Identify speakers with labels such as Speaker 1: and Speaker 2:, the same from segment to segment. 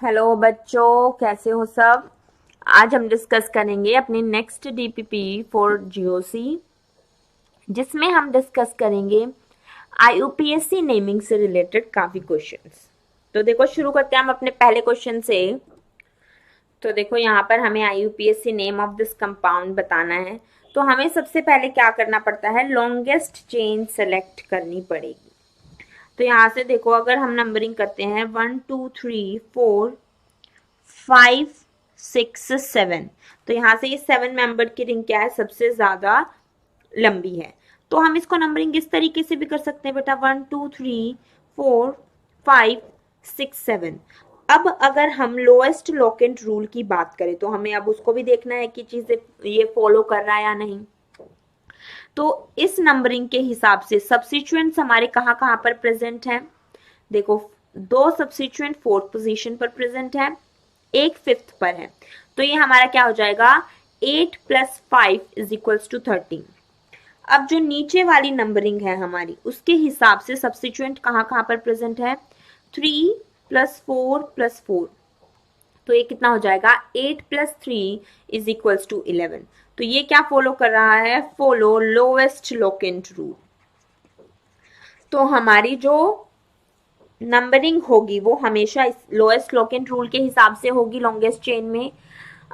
Speaker 1: Hello बच्चों, कैसे हो सब। आज हम डिस्कस करेंगे अपनी नेक्स्ट डीपीपी फॉर जीओसी, जिसमें हम डिस्कस करेंगे आईयूपीएससी नेमिंग से रिलेटेड काफी क्वेश्चंस। तो देखो, शुरू करते हैं हम अपने पहले क्वेश्चन से। तो देखो, यहाँ पर हमें आईयूपीएससी नेम ऑफ दिस कंपाउंड बताना है। तो हमें सबसे पहले क्या करना पड़ता है, लॉन्गेस्ट चेन सेलेक्ट करनी पड़ेगी। तो यहाँ से देखो, अगर हम नंबरिंग करते हैं 1 2 3 4 5 6 7, तो यहाँ से ये 7 मेंबर की रिंग क्या है, सबसे ज्यादा लंबी है। तो हम इसको नंबरिंग इस तरीके से भी कर सकते हैं बेटा, 1 2 3 4 5 6 7। अब अगर हम लोएस्ट लोकेंट रूल की बात करें तो हमें अब उसको भी देखना है कि चीजें ये फॉलो कर रहा है या नहीं। तो इस नंबरिंग के हिसाब से सब्स्टिट्यूएंट्स हमारे कहाँ कहाँ पर प्रेजेंट हैं। देखो, 2 सब्स्टिट्यूएंट 4th पोजीशन पर प्रेजेंट है, एक 5th पर है। तो ये हमारा क्या हो जाएगा, 8 + 5 = 13। अब जो नीचे वाली नंबरिंग है हमारी, उसके हिसाब से सब्स्टिट्यूएंट कहाँ कहाँ पर प्रेजेंट है, 3 + 4 + 4। तो ये कितना हो जाएगा, 8 + 3 = 11। तो ये क्या फॉलो कर रहा है, फॉलो लोएस्ट लोकेंट रूल। तो हमारी जो नंबरिंग होगी वो हमेशा इस लोएस्ट लोकेंट रूल के हिसाब से होगी लॉन्गेस्ट चेन में।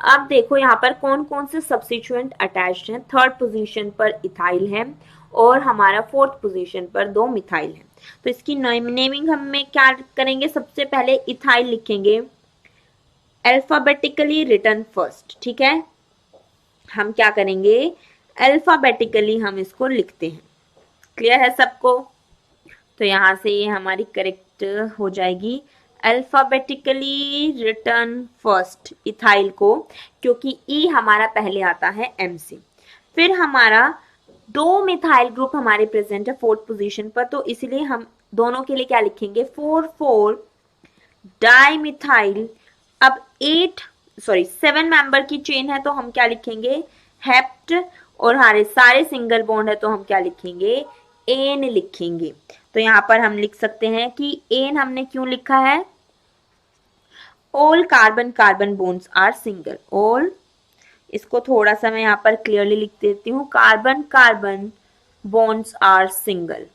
Speaker 1: अब देखो, यहाँ पर कौन कौन से सब्स्टिट्यूएंट अटैच्ड हैं। 3rd पोजीशन पर इथाइल है और हमारा 4th पोजीशन पर 2 मिथाइल है। तो इसकी नेमिंग हमें क्या करेंगे, सबसे पहले इथाइल लिखेंगे अल्फाबेटिकली रिटन फर्स्ट। ठीक है, हम क्या करेंगे, अल्फाबेटिकली हम इसको लिखते हैं। क्लियर है सबको। तो यहाँ से ये हमारी करेक्ट हो जाएगी, अल्फाबेटिकली रिटर्न फर्स्ट इथाइल को, क्योंकि ई हमारा पहले आता है एम से। फिर हमारा 2 मिथाइल ग्रुप हमारे प्रेजेंट है 4th पोजीशन पर, तो इसलिए हम दोनों के लिए क्या लिखेंगे, 4 डाई मिथाइल। अब 7 मेंबर की चेन है तो हम क्या लिखेंगे, हेप्ट। और हमारे सारे सिंगल बॉन्ड है तो हम क्या लिखेंगे, एन लिखेंगे। तो यहाँ पर हम लिख सकते हैं कि एन हमने क्यों लिखा है, all carbon carbon bonds are single. All, इसको थोड़ा सा मैं यहाँ पर क्लियरली लिख देती हूँ, carbon carbon bonds are single.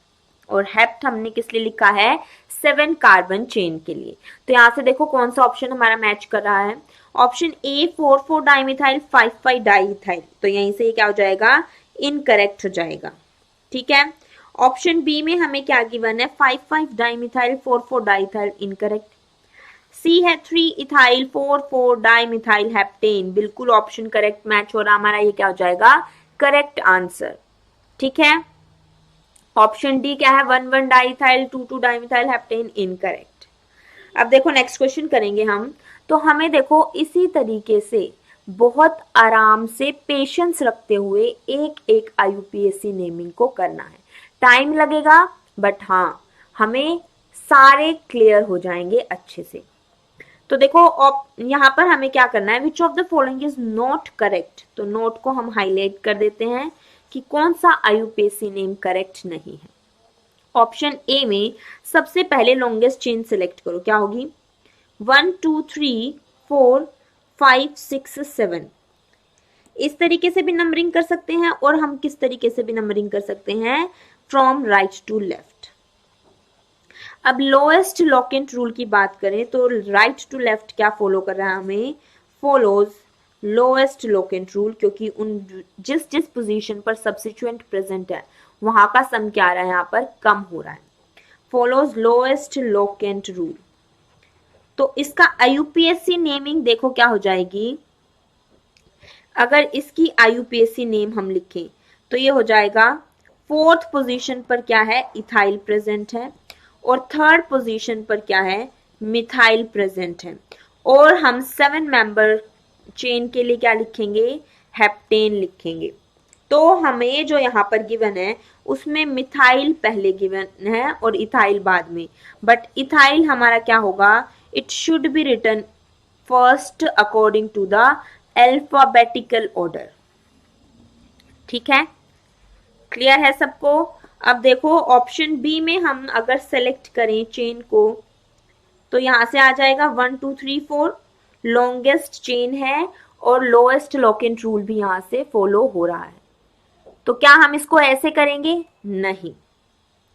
Speaker 1: और हेप्ट हमने किस लिए लिखा है, 7 कार्बन चेन के लिए। तो यहाँ से देखो कौन सा ऑप्शन हमारा मैच कर रहा है, ऑप्शन ए 4 डाइमिथाइल 5 डाइथाइल। तो यहीं से ये क्या हो जाएगा, इनकरेक्ट हो जाएगा। ठीक है, ऑप्शन बी में हमें क्या गिवन है, 5 डाइमिथाइल 4 डाइथाइल, इनकरेक्ट। सी है 3 इथाइल 4 डाइमिथाइल हेप्टेन, बिल्कुल ऑप्शन करेक्ट मैच हो रहा हमारा, ये क्या हो जाएगा, करेक्ट आंसर। ठीक है, ऑप्शन डी क्या है, 1 डाइथाइल 2 डाइमिथाइल हेप्टेन, इनकरेक्ट। अब देखो नेक्स्ट क्वेश्चन करेंगे हम। तो हमें देखो इसी तरीके से बहुत आराम से पेशेंस रखते हुए एक एक आईयूपीएससी नेमिंग को करना है। टाइम लगेगा, बट हाँ, हमें सारे क्लियर हो जाएंगे अच्छे से। तो देखो, यहाँ पर हमें क्या करना है, which of the following is not correct. तो नोट को हम हाईलाइट कर देते हैं कि कौन सा आईयूपीएससी नेम करेक्ट नहीं है। ऑप्शन ए में सबसे पहले लॉन्गेस्ट चेन सिलेक्ट करो, क्या होगी, 1 2 3 4 5 6 7। इस तरीके से भी नंबरिंग कर सकते हैं और हम किस तरीके से भी नंबरिंग कर सकते हैं, फ्रॉम राइट टू लेफ्ट। अब लोएस्ट लोकेंट रूल की बात करें तो राइट टू लेफ्ट क्या फॉलो कर रहा है, हमें फॉलोज लोएस्ट लोकेंट रूल, क्योंकि उन जिस जिस पोजीशन पर सब्स्टिट्यूएंट प्रेजेंट है वहां का सम क्या आ रहा है, यहाँ पर कम हो रहा है। Follows lowest locant rule. तो इसका आईयूपीएससी नेमिंग देखो क्या हो जाएगी, अगर इसकी आईयूपीएससी नेम हम लिखें तो ये हो जाएगा, 4th पोजीशन पर क्या है, इथाइल प्रेजेंट है, और 3rd पोजीशन पर क्या है, मिथाइल प्रेजेंट है। और हम 7 मेंबर चेन के लिए क्या लिखेंगे, हेप्टेन लिखेंगे। तो हमें जो यहाँ पर गिवन है उसमें मिथाइल पहले गिवन है और इथाइल बाद में, बट इथाइल हमारा क्या होगा, it should be written first according to the alphabetical order. ठीक है, क्लियर है सबको। अब देखो ऑप्शन बी में हम अगर सेलेक्ट करें चेन को, तो यहाँ से आ जाएगा 1 2 3 4, लॉन्गेस्ट चेन है और लोएस्ट लॉक इन रूल भी यहाँ से फॉलो हो रहा है। तो क्या हम इसको ऐसे करेंगे? नहीं,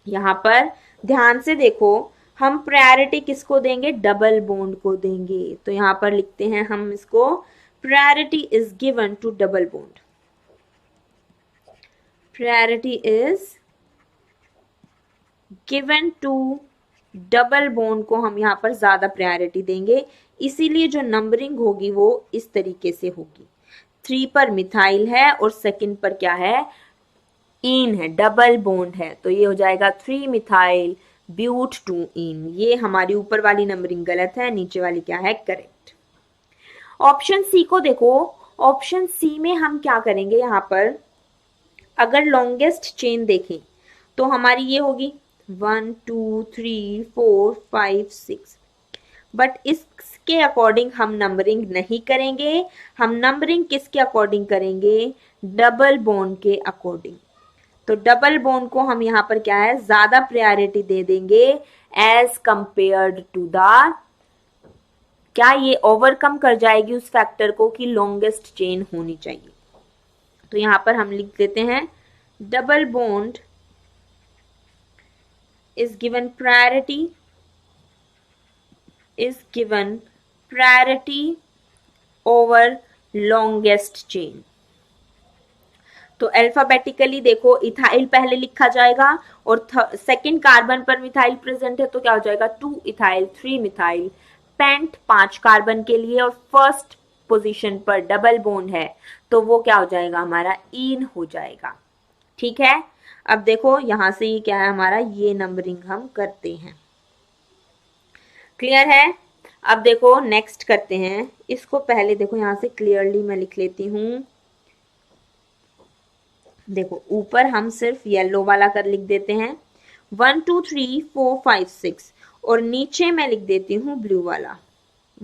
Speaker 1: यहाँ पर ध्यान से देखो, हम प्रायोरिटी किसको देंगे? डबल बॉन्ड को देंगे। तो यहाँ पर लिखते हैं हम इसको, priority is given to double bond. Priority is given to double bond को हम यहाँ पर ज्यादा प्रायोरिटी देंगे, इसीलिए जो नंबरिंग होगी वो इस तरीके से होगी। 3 पर मिथाइल है और सेकंड पर क्या है? इन है, डबल बॉन्ड है, तो ये हो जाएगा 3 मिथाइल ब्यूट 2 इन। ये हमारी ऊपर वाली नंबरिंग गलत है, नीचे वाली क्या है? करेक्ट। ऑप्शन सी को देखो, ऑप्शन सी में हम क्या करेंगे? यहाँ पर अगर लॉन्गेस्ट चेन देखें तो हमारी ये होगी 1 2 3 4 5 6, बट इसके अकॉर्डिंग हम नंबरिंग नहीं करेंगे। हम नंबरिंग किसके अकॉर्डिंग करेंगे? डबल बॉन्ड के अकॉर्डिंग। तो डबल बॉन्ड को हम यहाँ पर क्या है? ज्यादा प्रायोरिटी दे देंगे एज कंपेयर्ड टू द, क्या ये ओवरकम कर जाएगी उस फैक्टर को कि लॉन्गेस्ट चेन होनी चाहिए। तो यहां पर हम लिख देते हैं double bond is given priority over longest chain। तो अल्फाबेटिकली देखो, इथाइल पहले लिखा जाएगा और सेकंड कार्बन पर मिथाइल प्रेजेंट है, तो क्या हो जाएगा? 2 इथाइल 3 मिथाइल, पेंट 5 कार्बन के लिए और फर्स्ट पोजीशन पर डबल बॉन्ड है, तो वो क्या हो जाएगा? हमारा इन हो जाएगा। ठीक है, अब देखो यहां से ये क्या है हमारा? ये नंबरिंग हम करते हैं। क्लियर है? अब देखो नेक्स्ट करते हैं इसको। पहले देखो यहां से क्लियरली मैं लिख लेती हूं। देखो ऊपर हम सिर्फ येलो वाला कर लिख देते हैं 1 2 3 4 5 6, और नीचे मैं लिख देती हूँ ब्लू वाला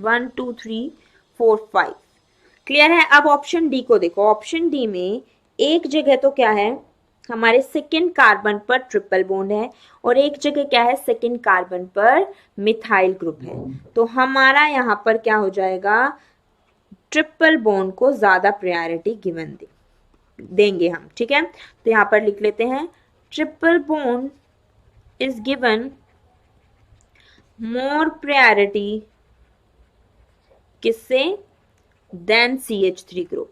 Speaker 1: 1 2 3 4 5। क्लियर है? अब ऑप्शन डी को देखो। ऑप्शन डी में एक जगह तो क्या है? हमारे सेकेंड कार्बन पर ट्रिपल बॉन्ड है और एक जगह क्या है? सेकेंड कार्बन पर मिथाइल ग्रुप है। तो हमारा यहाँ पर क्या हो जाएगा? ट्रिपल बॉन्ड को ज्यादा प्रायोरिटी गिवन देंगे हम। ठीक है, तो यहाँ पर लिख लेते हैं triple bond is given more priority किससे? Than CH3 group.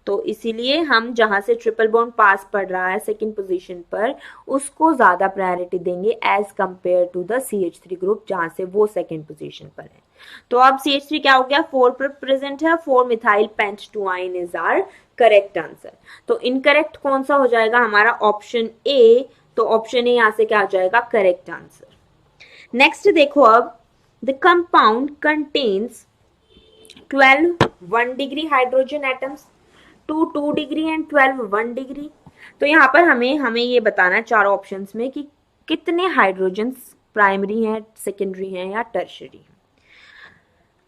Speaker 1: तो इसीलिए हम जहां से ट्रिपल बॉन्ड पास पड़ रहा है सेकंड पोजीशन पर, उसको ज्यादा प्रायोरिटी देंगे as compare to the CH3 group जहां से वो सेकंड पोजीशन पर है। तो अब CH3 क्या हो गया? 4 पर प्रेजेंट है, 4 मिथाइल पेंट 2 आइन इज आवर करेक्ट आंसर। तो इनकरेक्ट कौन सा हो जाएगा हमारा? Option A. तो ऑप्शन ए यहां से क्या हो जाएगा? Correct answer. नेक्स्ट देखो, अब the compound contains 12 1 degree hydrogen atoms, 2 2 degree and 12 1 degree. तो यहाँ पर हमें ये बताना है चारों ऑप्शंस में कि कितने हाइड्रोजन प्राइमरी हैं, सेकेंडरी हैं या टर्शरी हैं।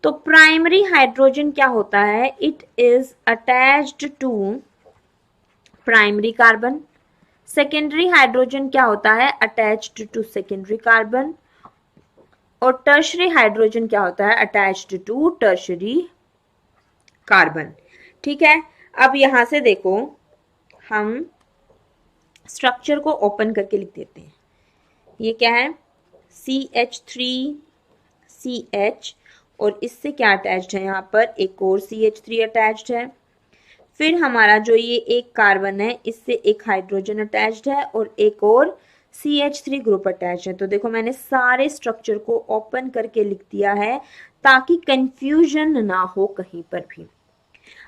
Speaker 1: तो प्राइमरी हाइड्रोजन क्या होता है? It is attached to primary carbon. Secondary hydrogen क्या होता है? Attached to secondary carbon. और टर्शरी हाइड्रोजन क्या होता है? Attached to tertiary carbon. ठीक है, अब यहां से देखो हम स्ट्रक्चर को ओपन करके लिख देते हैं। ये क्या है? CH3CH, और इससे क्या अटैच्ड है? यहाँ पर एक और CH3 अटैच्ड है। फिर हमारा जो ये एक कार्बन है, इससे एक हाइड्रोजन अटैच्ड है और एक और CH3 ग्रुप अटैच है। तो देखो मैंने सारे स्ट्रक्चर को ओपन करके लिख दिया है ताकि कंफ्यूजन ना हो कहीं पर भी।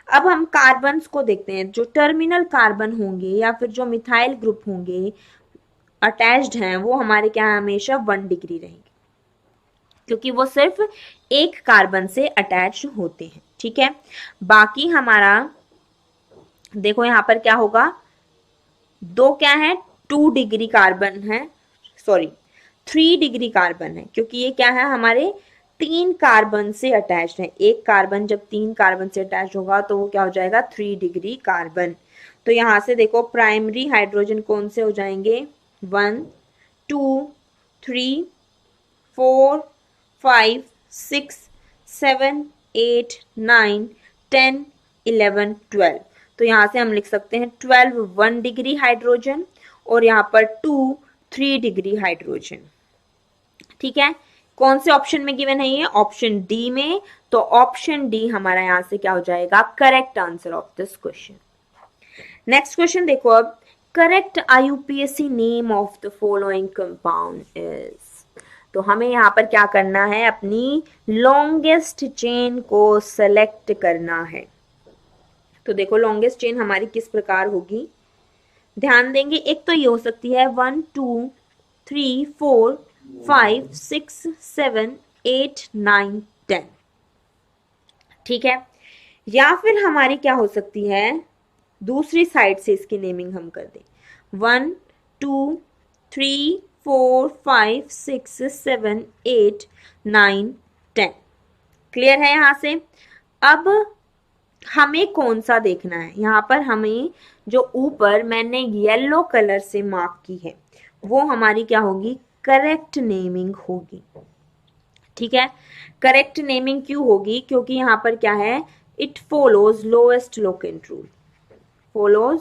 Speaker 1: अब हम कार्बन्स को देखते हैं। जो टर्मिनल कार्बन होंगे या फिर जो मिथाइल ग्रुप होंगे अटैच्ड हैं, वो हमारे क्या हमेशा 1 डिग्री रहेंगे, क्योंकि वो सिर्फ एक कार्बन से अटैच होते हैं। ठीक है, बाकी हमारा देखो यहाँ पर क्या होगा? दो क्या है? 2 डिग्री कार्बन है, सॉरी 3 डिग्री कार्बन है, क्योंकि ये क्या है? हमारे 3 कार्बन से अटैच है। एक कार्बन जब 3 कार्बन से अटैच होगा तो वो क्या हो जाएगा? 3 डिग्री कार्बन। तो यहां से देखो प्राइमरी हाइड्रोजन कौन से हो जाएंगे? 1 2 3 4 5 6 7 8 9 10 11 12। तो यहां से हम लिख सकते हैं 12 1 डिग्री हाइड्रोजन और यहां पर 2 3 डिग्री हाइड्रोजन। ठीक है, कौन से ऑप्शन में गिवन है ये? ऑप्शन डी में। तो ऑप्शन डी हमारा यहां से क्या हो जाएगा? Correct answer of this question. Next question देखो अब, correct IUPAC name of the following compound is. तो हमें यहाँ पर क्या करना है? अपनी लॉन्गेस्ट चेन को सेलेक्ट करना है। तो देखो लॉन्गेस्ट चेन हमारी किस प्रकार होगी, ध्यान देंगे। एक तो ये हो सकती है 1 2 3 4 5 6 7 8 9 10। ठीक है, या फिर हमारी क्या हो सकती है, दूसरी साइड से इसकी नेमिंग हम कर दें 1 2 3 4 5 6 7 8 9 10। क्लियर है यहां से? अब हमें कौन सा देखना है? यहां पर हमें जो ऊपर मैंने येलो कलर से मार्क की है वो हमारी क्या होगी? करेक्ट नेमिंग होगी। ठीक है, करेक्ट नेमिंग क्यों होगी? क्योंकि यहां पर क्या है, it follows lowest locant rule, follows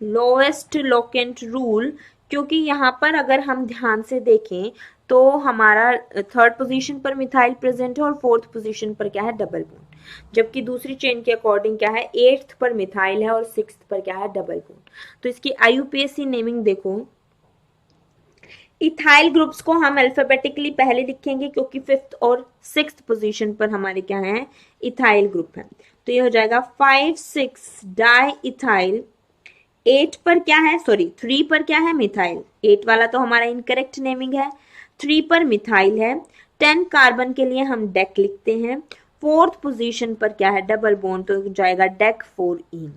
Speaker 1: lowest locant rule. क्योंकि यहां पर अगर हम ध्यान से देखें तो हमारा थर्ड पोजीशन पर मिथाइल प्रेजेंट है और फोर्थ पोजीशन पर क्या है? Double bond. जबकि दूसरी चेन के अकॉर्डिंग क्या है? 8th पर मिथाइल है और 6th पर क्या है? Double bond. तो इसकी IUPAC नेमिंग देखो, इथाइल ग्रुप्स को हम अल्फाबेटिकली पहले लिखेंगे क्योंकि 5th और 6th पोजीशन पर हमारे क्या है? इथाइल ग्रुप है। तो ये हो जाएगा 5 6 डाई इथाइल। 8 पर क्या है? सॉरी 3 पर क्या है? मिथाइल। 8 वाला तो हमारा इनकरेक्ट नेमिंग है। 3 पर मिथाइल है। 10 कार्बन के लिए हम डेक लिखते हैं। 4th पोजीशन पर क्या है? डबल बॉन्ड, तो जाएगा डेक 4 इन।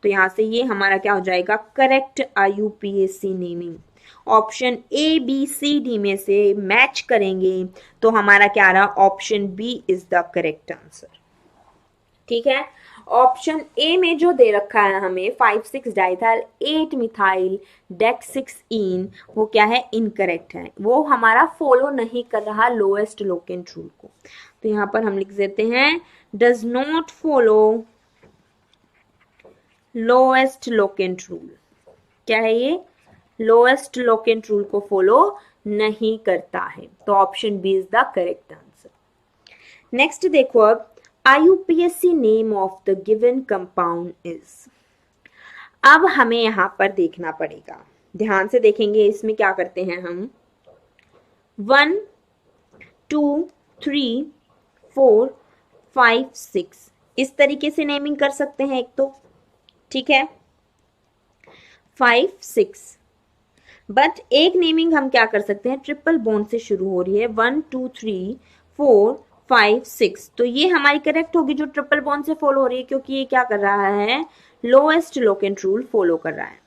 Speaker 1: तो यहां से ये हमारा क्या हो जाएगा? Correct IUPAC naming. Option A B C D में से मैच करेंगे तो हमारा क्या रहा? Option B is the correct answer. ठीक है, ऑप्शन ए में जो दे रखा है हमें 5 6 डाइथाइल 8 मिथाइल डेक 6 इन, वो क्या है? इनकरेक्ट है, वो हमारा फॉलो नहीं कर रहा लोएस्ट लोकेंट रूल को। तो यहां पर हम लिख देते हैं does not follow lowest locant rule. क्या है ये? लोएस्ट लोकेंट रूल को फॉलो नहीं करता है। तो option B is the correct answer. Next देखो अब, IUPAC name of the given compound is. अब हमें यहां पर देखना पड़ेगा, ध्यान से देखेंगे। इसमें क्या करते हैं हम? 1 2 3 4 5 6 इस तरीके से नेमिंग कर सकते हैं एक तो। ठीक है, 5 6। बट एक नेमिंग हम क्या कर सकते हैं? ट्रिपल बॉन्ड से शुरू हो रही है 1 2 3 4 5 6। तो ये हमारी करेक्ट होगी जो ट्रिपल बॉन्ड से फॉलो हो रही है, क्योंकि ये क्या कर रहा है? लोएस्ट लोकेंट रूल फॉलो कर रहा है।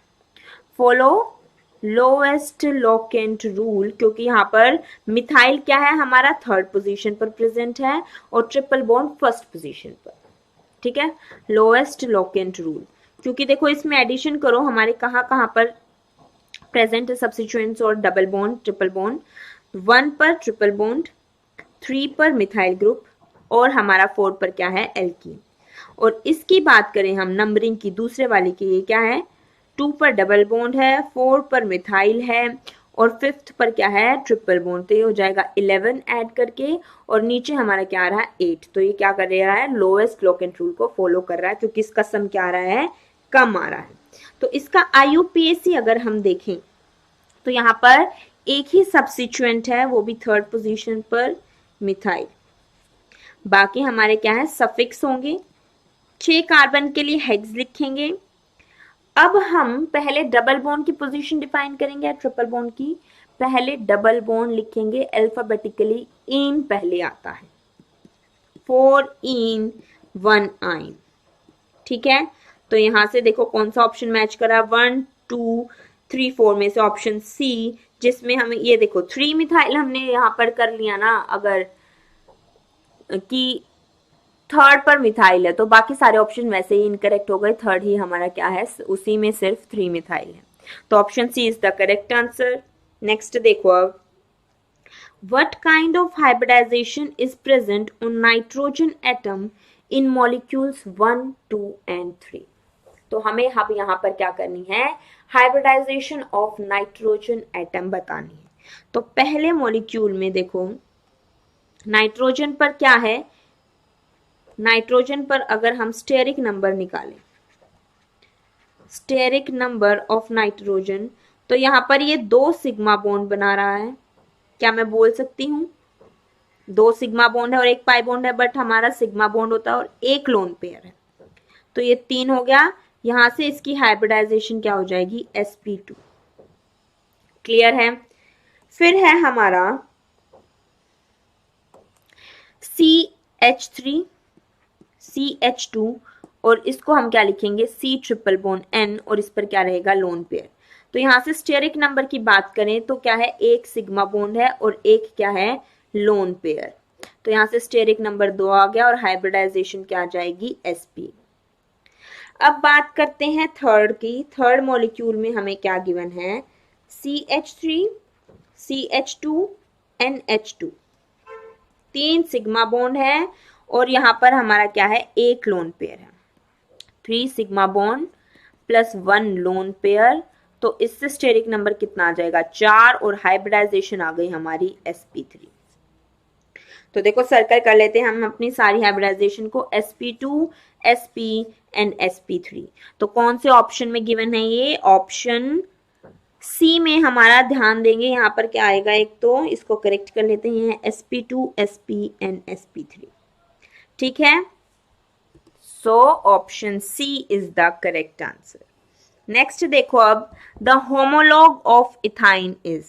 Speaker 1: फॉलो लोएस्ट लोकेंट रूल, क्योंकि यहाँ पर मिथाइल क्या है? हमारा थर्ड पोजीशन पर प्रेजेंट है और ट्रिपल बॉन्ड फर्स्ट पोजीशन पर। ठीक है, लोएस्ट लोकेंट रूल। क्योंकि देखो इसमें एडिशन करो, हमारे कहाँ कहाँ पर प्रेजेंट सब्स्टिट्यूएंट्स और डबल बॉन्ड ट्रिपल बॉन्ड। 1 पर ट्रिपल बॉन्ड, 3 पर मिथाइल ग्रुप और हमारा 4 पर क्या है? एल्कीन। और इसकी बात करें हम नंबरिंग की, दूसरे वाले की, ये क्या है? 2 पर डबल बॉन्ड है, 4 पर मिथाइल है और 5th पर क्या है? Triple bond. तो ये हो जाएगा 11 ऐड करके और नीचे हमारा क्या आ रहा है? 8। तो ये क्या कर रहा है? लोएस्ट लोकेंट रूल को फॉलो कर रहा है, क्योंकि इसका सम क्या आ रहा है? कम आ रहा है। तो इसका IUPAC अगर हम देखें तो यहाँ पर एक ही सब्स्टिट्यूएंट है, वो भी थर्ड पोजीशन पर मिथाइल। बाकी हमारे क्या है? सफिक्स होंगे। 6 कार्बन के लिए हेक्स लिखेंगे। अब हम पहले डबल बॉन्ड की पोजीशन डिफाइन करेंगे, ट्रिपल बॉन्ड की। पहले डबल बॉन्ड लिखेंगे अल्फाबेटिकली, इन पहले आता है, 4 इन 1 आइन। ठीक है, तो यहां से देखो कौन सा ऑप्शन मैच करा? 1 2 3 4 में से ऑप्शन सी, जिसमें हमें ये देखो 3 मिथाइल हमने यहां पर कर लिया ना, अगर कि थर्ड पर मिथाइल है तो बाकी सारे ऑप्शन वैसे ही इनकरेक्ट हो गए। थर्ड ही हमारा क्या है? उसी में सिर्फ 3 मिथाइल है। तो option C is the correct answer. Next देखो अब, What kind of hybridization is present on nitrogen atom in molecules 1, 2 and 3? तो हमें अब यहाँ पर क्या करनी है, हाइब्रिडाइजेशन ऑफ नाइट्रोजन एटम बतानी है। तो पहले मॉलिक्यूल में देखो नाइट्रोजन पर क्या है, नाइट्रोजन पर अगर हम स्टेरिक नंबर निकालें, स्टेरिक नंबर ऑफ नाइट्रोजन, तो यहां पर ये 2 सिग्मा बॉन्ड बना रहा है। क्या मैं बोल सकती हूँ 2 सिग्मा बॉन्ड है और 1 पाई बॉन्ड है, बट हमारा सिग्मा बॉन्ड होता है और 1 लोन पेयर है, तो ये 3 हो गया। यहां से इसकी हाइब्रिडाइजेशन क्या हो जाएगी, sp2। क्लियर है। फिर है हमारा CH3 CH2 और इसको हम क्या लिखेंगे, C ट्रिपल बॉन्ड N और इस पर क्या रहेगा, लोन पेयर। तो यहां से स्टेरिक नंबर की बात करें तो क्या है, 1 सिग्मा बॉन्ड है और 1 क्या है, लोन पेयर। तो यहां से स्टेरिक नंबर 2 आ गया और हाइब्रिडाइजेशन क्या आ जाएगी, sp। अब बात करते हैं थर्ड की। थर्ड मॉलिक्यूल में हमें क्या गिवन है, CH3 CH2 NH2, 3 sigma bond है और यहां पर हमारा क्या है, 1 लोन पेयर है। 3 sigma bond plus 1 lone pair, तो इससे स्टेरिक नंबर कितना आ जाएगा, 4 और हाइब्रिडाइजेशन आ गई हमारी sp3। तो देखो सर्कल कर लेते हैं हम अपनी सारी हाइब्रिडाइजेशन को, sp2 sp एंड sp3। तो कौन से ऑप्शन में गिवन है ये, ऑप्शन सी में हमारा ध्यान देंगे। यहाँ पर क्या आएगा, एक तो इसको करेक्ट कर लेते हैं, sp2 sp एंड sp3। ठीक है, so option C is the correct answer. Next देखो अब, the homologue of ethyne is.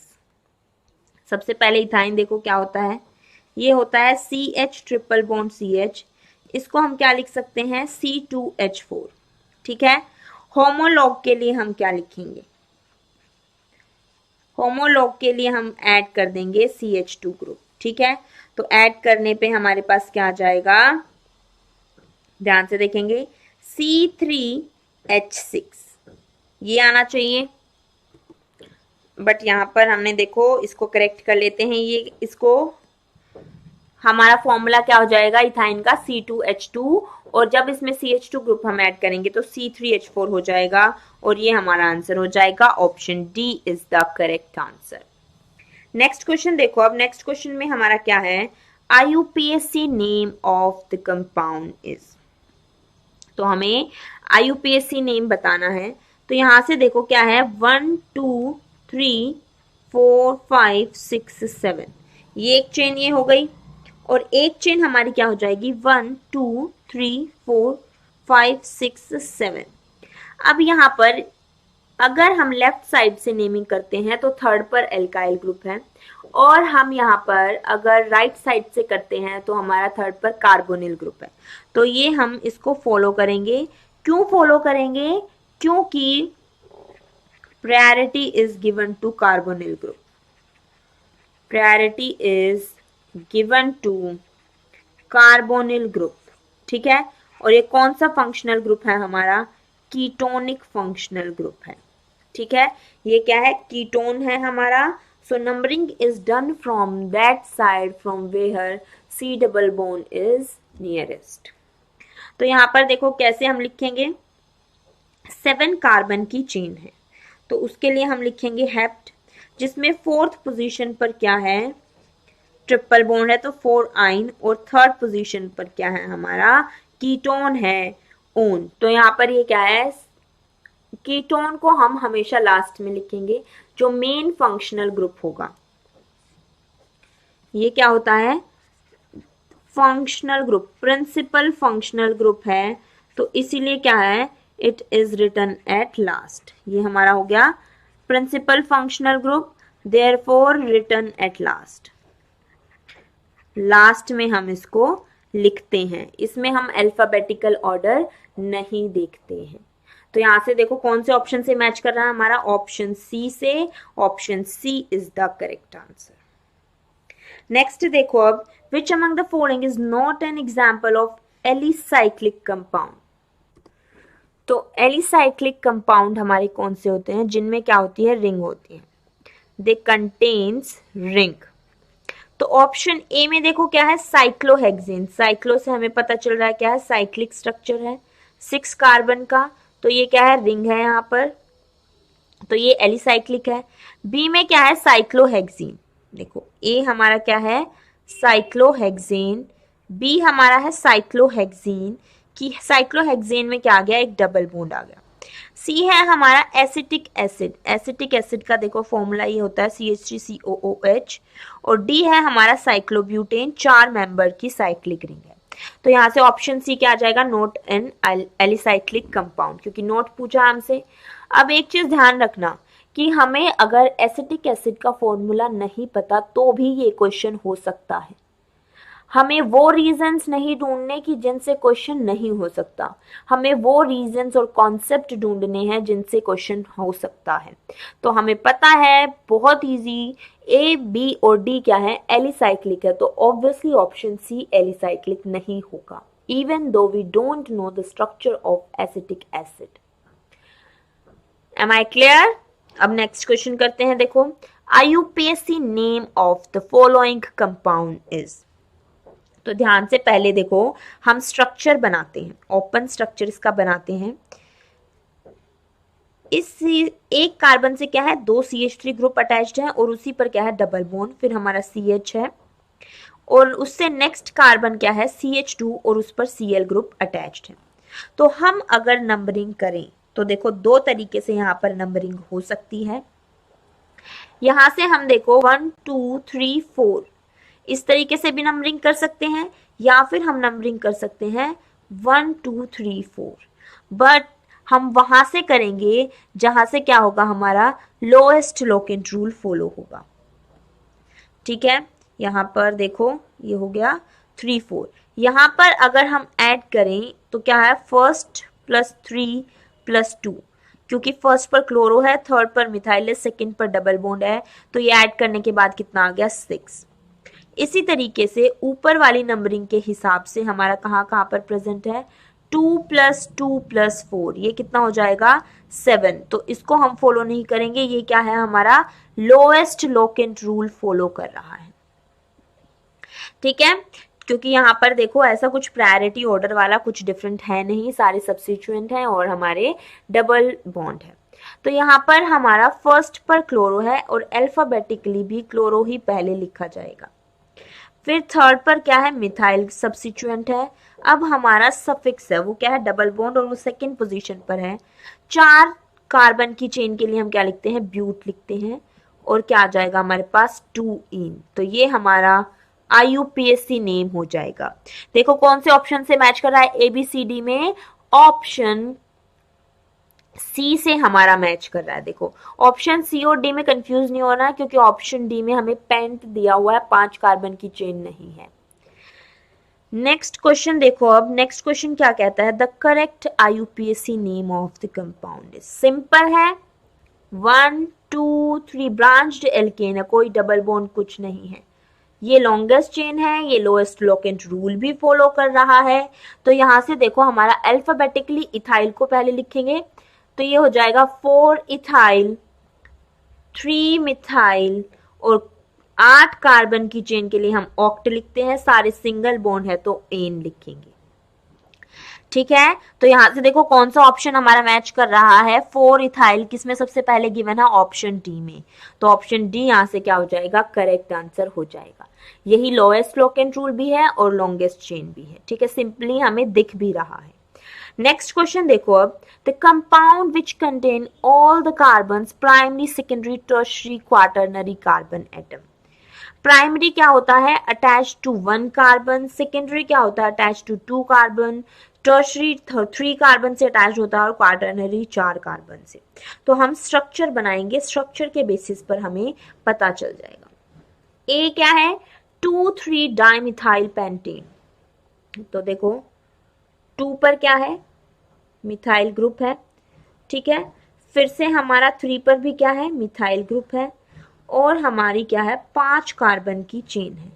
Speaker 1: सबसे पहले इथाइन देखो क्या होता है, ये होता है CH ट्रिपल बॉन्ड CH, इसको हम क्या लिख सकते हैं, C2H4। ठीक है, होमोलॉग के लिए हम क्या लिखेंगे, होमोलॉग के लिए हम ऐड कर देंगे CH2 ग्रुप। ठीक है, तो ऐड करने पे हमारे पास क्या आ जाएगा, ध्यान से देखेंगे, C3H6 ये आना चाहिए, बट यहां पर हमने देखो इसको करेक्ट कर लेते हैं, ये इसको हमारा फॉर्मूला क्या हो जाएगा इथाइन का, C2H2, और जब इसमें CH2 ग्रुप हम ऐड करेंगे तो C3H4 हो जाएगा और ये हमारा आंसर हो जाएगा, option D is the correct answer. Next question देखो, अब नेक्स्ट क्वेश्चन में हमारा क्या है, IUPAC name of the compound is. तो हमें IUPAC नेम बताना है। तो यहां से देखो क्या है, 1 2 3 4 5 6 7, ये एक चेन ये हो गई, और एक चेन हमारी क्या हो जाएगी, 1 2 3 4 5 6 7। अब यहाँ पर अगर हम लेफ्ट साइड से नेमिंग करते हैं तो थर्ड पर एल्काइल ग्रुप है, और हम यहाँ पर अगर राइट साइड से करते हैं तो हमारा थर्ड पर कार्बोनिल ग्रुप है। तो ये हम इसको फॉलो करेंगे। क्यों फॉलो करेंगे, क्योंकि priority is given to carbonyl group, priority is given to carbonyl group. ठीक है, और ये कौन सा फंक्शनल ग्रुप है हमारा, कीटोनिक फंक्शनल ग्रुप है। ठीक है, ये क्या है, कीटोन है हमारा। So numbering is done from that side from where C double bond is nearest. तो यहां पर देखो कैसे हम लिखेंगे, 7 कार्बन की चेन है, तो उसके लिए हम लिखेंगे हेप्ट, जिसमें 4th पोजीशन पर क्या है, ट्रिपल बॉन्ड है, तो 4 आइन, और 3rd पोजीशन पर क्या है हमारा, कीटोन है, ओन। तो यहाँ पर ये क्या है, कीटोन को हम हमेशा लास्ट में लिखेंगे, जो मेन फंक्शनल ग्रुप होगा। ये क्या होता है, functional group, principal functional group है, तो इसीलिए क्या है, it is written at last. ये हमारा हो गया principal functional group, therefore written at last. Last में हम इसको लिखते हैं, इसमें हम अल्फाबेटिकल ऑर्डर नहीं देखते हैं। तो यहां से देखो कौन से ऑप्शन से मैच कर रहा है हमारा, ऑप्शन सी से, option C is the correct answer. Next देखो अब, which among the following is not an example of alicyclic compound. तो एलिसाइक्लिक कंपाउंड हमारे कौन से होते हैं, जिनमें क्या होती है, रिंग होती है, दे कंटेन्स रिंग। तो ऑप्शन ए में देखो क्या है, साइक्लोहेक्सेन। साइक्लो से हमें पता चल रहा है क्या है, साइक्लिक स्ट्रक्चर है 6 कार्बन का, तो ये क्या है, रिंग है यहाँ पर, तो ये एलिसाइक्लिक है। बी में क्या है, साइक्लोहेक्सेन। देखो ए हमारा क्या है, साइक्लोहेक्सेन, बी हमारा है साइक्लोहेक्सेन, कि साइक्लोहेक्सेन में क्या आ गया, एक डबल बॉन्ड आ गया। सी है हमारा एसिटिक एसिड। एसिटिक एसिड का देखो फॉर्मूला ये होता है CH3COOH। और डी है हमारा साइक्लोब्यूटेन, 4 मेंबर की साइक्लिक रिंग है। तो यहाँ से ऑप्शन सी क्या आ जाएगा, नोट एन एलिसाइक्लिक कंपाउंड, क्योंकि नोट पूछा हमसे। अब एक चीज ध्यान रखना कि हमें अगर एसिटिक एसिड का फॉर्मूला नहीं पता तो भी ये क्वेश्चन हो सकता है। हमें वो रीजंस नहीं ढूंढने की जिनसे क्वेश्चन नहीं हो सकता, हमें वो रीजंस और कॉन्सेप्ट ढूंढने हैं जिनसे क्वेश्चन हो सकता है। तो हमें पता है बहुत इजी, ए बी और डी क्या है, एलिसाइक्लिक है, तो ऑब्वियसली ऑप्शन सी एलिसाइक्लिक नहीं होगा, even though we don't know the structure of acetic acid. Am I clear? अब नेक्स्ट क्वेश्चन करते हैं। देखो, IUPAC name of the following compound is. तो ध्यान से पहले देखो, हम स्ट्रक्चर बनाते हैं, ओपन स्ट्रक्चर इसका बनाते हैं। इस एक कार्बन से क्या है, 2 CH3 ग्रुप अटैच्ड है और उसी पर क्या है, डबल बॉन्ड, फिर हमारा CH है, और उससे नेक्स्ट कार्बन क्या है, CH2, और उस पर Cl ग्रुप अटैच्ड है। तो हम अगर नंबरिंग करें तो देखो 2 तरीके से यहाँ पर नंबरिंग हो सकती है। यहां से हम देखो 1 2 3 4 इस तरीके से भी नंबरिंग कर सकते हैं, या फिर हम नंबरिंग कर सकते हैं 1 2 3 4, बट हम वहां से करेंगे जहां से क्या होगा, हमारा लोएस्ट लोकेंट रूल फॉलो होगा। ठीक है, यहां पर देखो ये हो गया 3 4। यहां पर अगर हम ऐड करें तो क्या है, फर्स्ट प्लस 3 प्लस 2, क्योंकि फर्स्ट पर क्लोरो है, थर्ड पर मिथाइल है, सेकेंड पर डबल बॉन्ड है, तो ये ऐड करने के बाद कितना आ गया, 6। इसी तरीके से ऊपर वाली नंबरिंग के हिसाब से हमारा कहाँ कहाँ पर प्रेजेंट है, 2 + 2 + 4, ये कितना हो जाएगा, 7। तो इसको हम फॉलो नहीं करेंगे, ये क्या है, हमारा लोएस्ट लोकेंट रूल फॉलो कर रहा है। ठीक है, क्योंकि यहाँ पर देखो ऐसा कुछ प्रायोरिटी ऑर्डर वाला कुछ डिफरेंट है नहीं, सारे सब्स्टिट्यूएंट हैं और हमारे डबल बॉन्ड है। तो यहाँ पर हमारा फर्स्ट पर क्लोरो है और अल्फाबेटिकली भी क्लोरो ही पहले लिखा जाएगा। फिर थर्ड पर क्या है, मिथाइल सब्स्टिट्यूएंट है। अब हमारा सफिक्स है वो क्या है, डबल बॉन्ड, और वो सेकेंड पोजीशन पर है। 4 कार्बन की चेन के लिए हम क्या लिखते हैं, ब्यूट लिखते हैं, और क्या आ जाएगा हमारे पास, 2 इन। तो ये हमारा IUPAC नेम हो जाएगा। देखो कौन से ऑप्शन से मैच कर रहा है, ABCD में ऑप्शन सी से हमारा मैच कर रहा है। देखो ऑप्शन सी और डी में कंफ्यूज नहीं होना, क्योंकि ऑप्शन डी में हमें पेंट दिया हुआ है, 5 कार्बन की चेन नहीं है। नेक्स्ट क्वेश्चन देखो, अब नेक्स्ट क्वेश्चन क्या कहता है, the correct IUPAC name of the compound is. Simple है, 1 2 3 ब्रांच्ड एल्केन है, कोई डबल बॉन्ड कुछ नहीं है, ये लॉन्गेस्ट चेन है, ये लोएस्ट लोकेंट रूल भी फॉलो कर रहा है। तो यहां से देखो हमारा अल्फाबेटिकली इथाइल को पहले लिखेंगे, तो ये हो जाएगा 4 इथाइल 3 मिथाइल, और 8 कार्बन की चेन के लिए हम ऑक्ट लिखते हैं, सारे सिंगल बॉन्ड है तो एन लिखेंगे। ठीक है, तो यहां से देखो कौन सा ऑप्शन हमारा मैच कर रहा है, 4 इथाइल किसमें सबसे पहले गिवन है, ऑप्शन डी में। तो ऑप्शन डी यहां से क्या हो जाएगा, करेक्ट आंसर हो जाएगा। यही लोएस्ट लोकेंट रूल भी है और लॉन्गेस्ट चेन भी है। ठीक है, सिंपली हमें दिख भी रहा है। नेक्स्ट क्वेश्चन देखो, अब the compound which contain all the carbons primary secondary tertiary quaternary carbon atom. Primary क्या होता है, अटैच टू 1 कार्बन, सेकेंडरी क्या होता है, attach to 2 carbon, tertiary 3 carbon से अटैच होता है, और क्वाटरनरी 4 कार्बन से। तो हम स्ट्रक्चर बनाएंगे, स्ट्रक्चर के बेसिस पर हमें पता चल जाएगा। ए क्या है, 2,3 डाइमिथाइल पेंटेन। तो देखो 2 पर क्या है, मिथाइल ग्रुप है। ठीक है, फिर से हमारा 3 पर भी क्या है, मिथाइल ग्रुप है, और हमारी क्या है, 5 कार्बन की चेन है।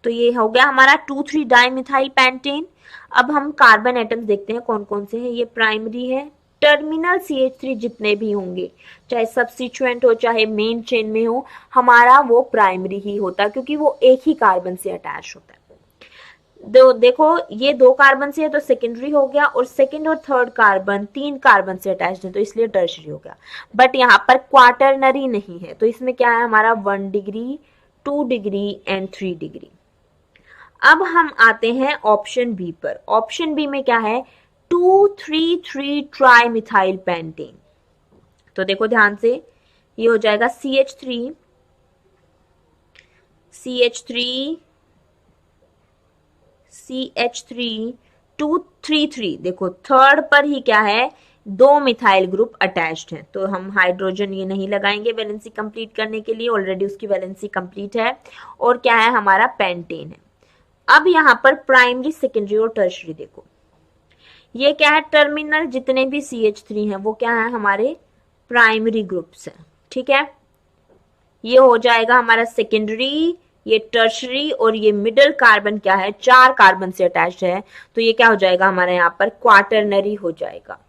Speaker 1: तो ये हो गया हमारा 2,3 डाइमिथाइल पेंटेन। अब हम कार्बन एटम्स देखते हैं कौन कौन से हैं। ये प्राइमरी है, टर्मिनल CH3 जितने भी होंगे, चाहे सब्स्टिट्यूएंट हो चाहे मेन चेन में हो, हमारा वो प्राइमरी ही होता है क्योंकि वो एक ही कार्बन से अटैच होता है। देखो ये 2 कार्बन से है तो सेकेंडरी हो गया, और सेकेंड और थर्ड कार्बन 3 कार्बन से अटैच है तो इसलिए टर्शरी हो गया। बट यहाँ पर क्वार्टरनरी नहीं है, तो इसमें क्या है हमारा 1 डिग्री, 2 डिग्री एंड 3 डिग्री। अब हम आते हैं ऑप्शन बी पर। ऑप्शन बी में क्या है, 2,3,3 ट्राई मिथाइल पेंटेन। तो देखो ध्यान से, ये हो जाएगा CH3, CH3, CH3, 2,3,3। देखो थर्ड पर ही क्या है, 2 मिथाइल ग्रुप अटैच्ड हैं, तो हम हाइड्रोजन ये नहीं लगाएंगे वैलेंसी कंप्लीट करने के लिए, ऑलरेडी उसकी वैलेंसी कंप्लीट है। और क्या है हमारा पेंटेन है। अब यहाँ पर प्राइमरी, सेकेंडरी और टर्शरी देखो, ये क्या है, टर्मिनल जितने भी CH3 हैं वो क्या है हमारे प्राइमरी ग्रुप्स हैं। ठीक है, ये हो जाएगा हमारा सेकेंडरी, ये टर्शरी, और ये मिडल कार्बन क्या है, 4 कार्बन से अटैच्ड है, तो ये क्या हो जाएगा हमारे यहाँ पर क्वार्टरनरी हो जाएगा।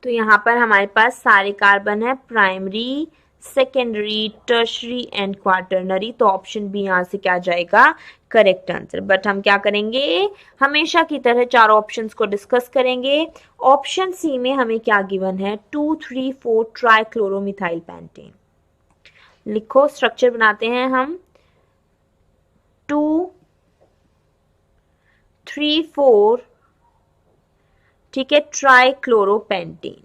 Speaker 1: तो यहाँ पर हमारे पास सारे कार्बन है, primary, secondary, tertiary and quaternary. तो ऑप्शन बी यहाँ से क्या जाएगा, करेक्ट आंसर। बट हम क्या करेंगे, हमेशा की तरह चारों ऑप्शंस को डिस्कस करेंगे। ऑप्शन सी में हमें क्या गिवन है, 2,3,4 ट्राइक्लोरोमिथाइल पेंटेन। लिखो, स्ट्रक्चर बनाते हैं हम, 2,3,4, ठीक है, ट्राइक्लोरोपेंटेन।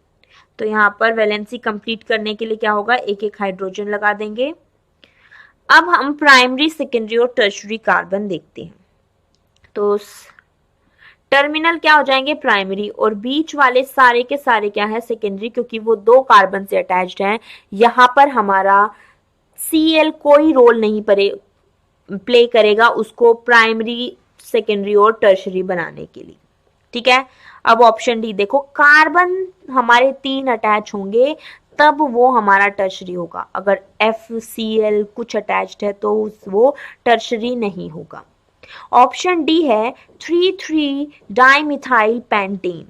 Speaker 1: तो यहां पर वैलेंसी कंप्लीट करने के लिए क्या होगा, एक एक हाइड्रोजन लगा देंगे। अब हम प्राइमरी, सेकेंडरी और टर्शरी कार्बन देखते हैं। तो टर्मिनल क्या हो जाएंगे, प्राइमरी, और बीच वाले सारे के सारे क्या है, सेकेंडरी, क्योंकि वो 2 कार्बन से अटैच्ड हैं। यहां पर हमारा Cl कोई रोल नहीं प्ले करेगा उसको प्राइमरी, सेकेंडरी और टर्शरी बनाने के लिए। ठीक है, अब ऑप्शन डी देखो, कार्बन हमारे 3 अटैच होंगे तब वो हमारा टर्शरी होगा। अगर FCl कुछ अटैच्ड है तो वो टर्शरी नहीं होगा। ऑप्शन डी है 3,3 डाइमिथाइल पेंटेन।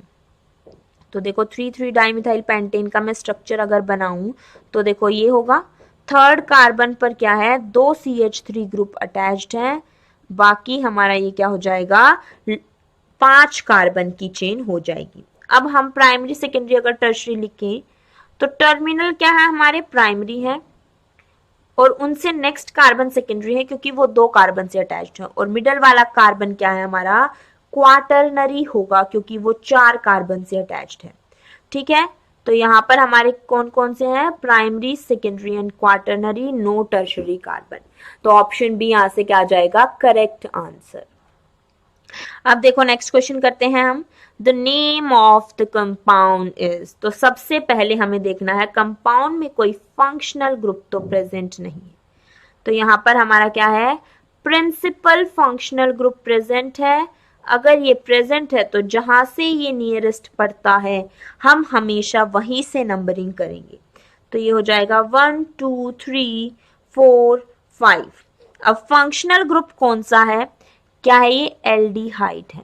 Speaker 1: तो देखो 3,3 डाइमिथाइल पेंटेन का मैं स्ट्रक्चर अगर बनाऊं तो देखो ये होगा, थर्ड कार्बन पर क्या है, 2 CH3 ग्रुप अटैच्ड है, बाकी हमारा ये क्या हो जाएगा, 5 कार्बन की चेन हो जाएगी। अब हम प्राइमरी, सेकेंडरी अगर टर्शरी लिखें तो टर्मिनल क्या है हमारे प्राइमरी है, और उनसे नेक्स्ट कार्बन सेकेंडरी है क्योंकि वो 2 कार्बन से अटैच्ड है, और मिडल वाला कार्बन क्या है हमारा क्वार्टरनरी होगा क्योंकि वो 4 कार्बन से अटैच्ड है। ठीक है, तो यहाँ पर हमारे कौन कौन से हैं, primary, secondary and quaternary, no tertiary carbon. तो ऑप्शन बी यहाँ से क्या आ जाएगा, करेक्ट आंसर। अब देखो नेक्स्ट क्वेश्चन करते हैं हम, the name of the compound is. तो सबसे पहले हमें देखना है कंपाउंड में कोई फंक्शनल ग्रुप तो प्रेजेंट नहीं है। तो यहाँ पर हमारा क्या है, प्रिंसिपल फंक्शनल ग्रुप प्रेजेंट है। अगर ये प्रेजेंट है तो जहां से ये नियरेस्ट पड़ता है हम हमेशा वहीं से नंबरिंग करेंगे। तो ये हो जाएगा 1, 2, 3, 4, 5। अब फंक्शनल ग्रुप कौन सा है, क्या है ये, एल्डिहाइड है।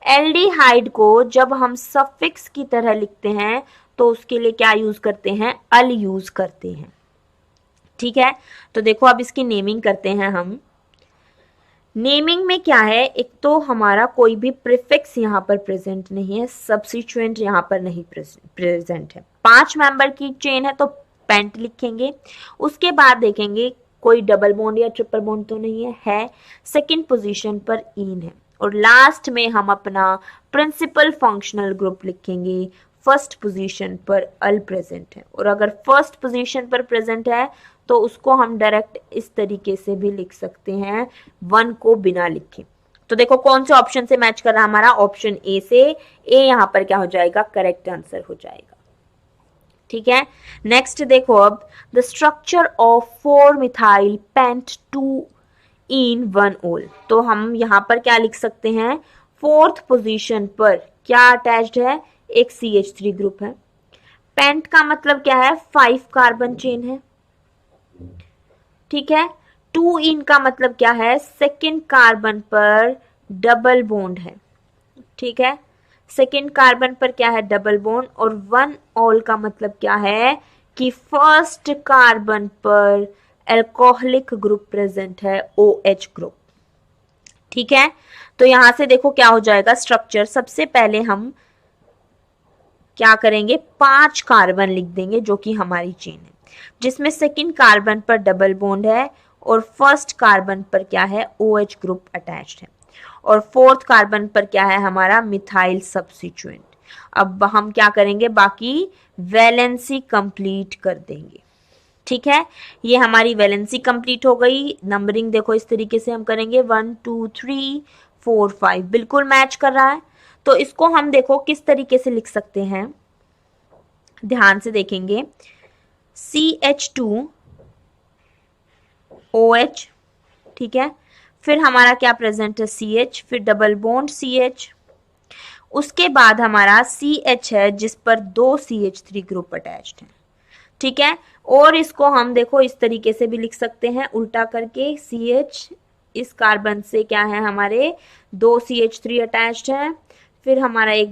Speaker 1: एल्डिहाइड को जब हम सफिक्स की तरह लिखते हैं तो उसके लिए क्या यूज करते हैं, अल यूज करते हैं। ठीक है, तो देखो अब इसकी नेमिंग करते हैं हम। नेमिंग में क्या है, एक तो हमारा कोई भी प्रीफिक्स यहाँ पर प्रेजेंट नहीं है, सब्स्टिट्यूएंट यहाँ पर नहीं प्रेजेंट है। 5 मेंबर की चेन है तो पेंट लिखेंगे। उसके बाद देखेंगे कोई डबल बॉन्ड या ट्रिपल बॉन्ड तो नहीं है, सेकंड पोजीशन पर इन है, और लास्ट में हम अपना प्रिंसिपल फंक्शनल ग्रुप लिखेंगे, फर्स्ट पोजीशन पर अल प्रेजेंट है। और अगर फर्स्ट पोजीशन पर प्रेजेंट है तो उसको हम डायरेक्ट इस तरीके से भी लिख सकते हैं, 1 को बिना लिखे। तो देखो कौन से ऑप्शन से मैच कर रहा है हमारा, ऑप्शन ए से। ए यहाँ पर क्या हो जाएगा, करेक्ट आंसर हो जाएगा। ठीक है, नेक्स्ट देखो अब, the structure of 4 methyl paint 2 इन 1 ओल। तो हम यहाँ पर क्या लिख सकते हैं, 4th पोजीशन पर क्या अटैच्ड है, एक CH3 ग्रुप है। पेंट का मतलब क्या है, 5 कार्बन चेन है। ठीक है, 2 इन का मतलब क्या है, सेकेंड कार्बन पर डबल बॉन्ड है। ठीक है, सेकेंड कार्बन पर क्या है, डबल बॉन्ड, और 1 ऑल का मतलब क्या है कि फर्स्ट कार्बन पर एल्कोहलिक ग्रुप प्रेजेंट है, OH ग्रुप। ठीक है, तो यहां से देखो क्या हो जाएगा स्ट्रक्चर। सबसे पहले हम क्या करेंगे, 5 कार्बन लिख देंगे जो कि हमारी चेन है, जिसमें सेकेंड कार्बन पर डबल बॉन्ड है और फर्स्ट कार्बन पर क्या है, OH ग्रुप अटैच्ड है, और फोर्थ कार्बन पर क्या है हमारा, मिथाइल सब्स्टिट्यूएंट। अब हम क्या करेंगे, बाकी वैलेंसी कंप्लीट कर देंगे। ठीक है, ये हमारी वैलेंसी कंप्लीट हो गई। नंबरिंग देखो इस तरीके से हम करेंगे, 1 2 3 4 5, बिल्कुल मैच कर रहा है। तो इसको हम देखो किस तरीके से लिख सकते हैं, ध्यान से देखेंगे। CH2OH, ठीक है, फिर हमारा क्या प्रेजेंट है, CH, फिर डबल बॉन्ड CH, उसके बाद हमारा CH है जिस पर 2 CH3 ग्रुप अटैच्ड है। ठीक है, और इसको हम देखो इस तरीके से भी लिख सकते हैं, उल्टा करके, CH इस कार्बन से क्या है, हमारे 2 CH3 अटैच्ड है, फिर हमारा एक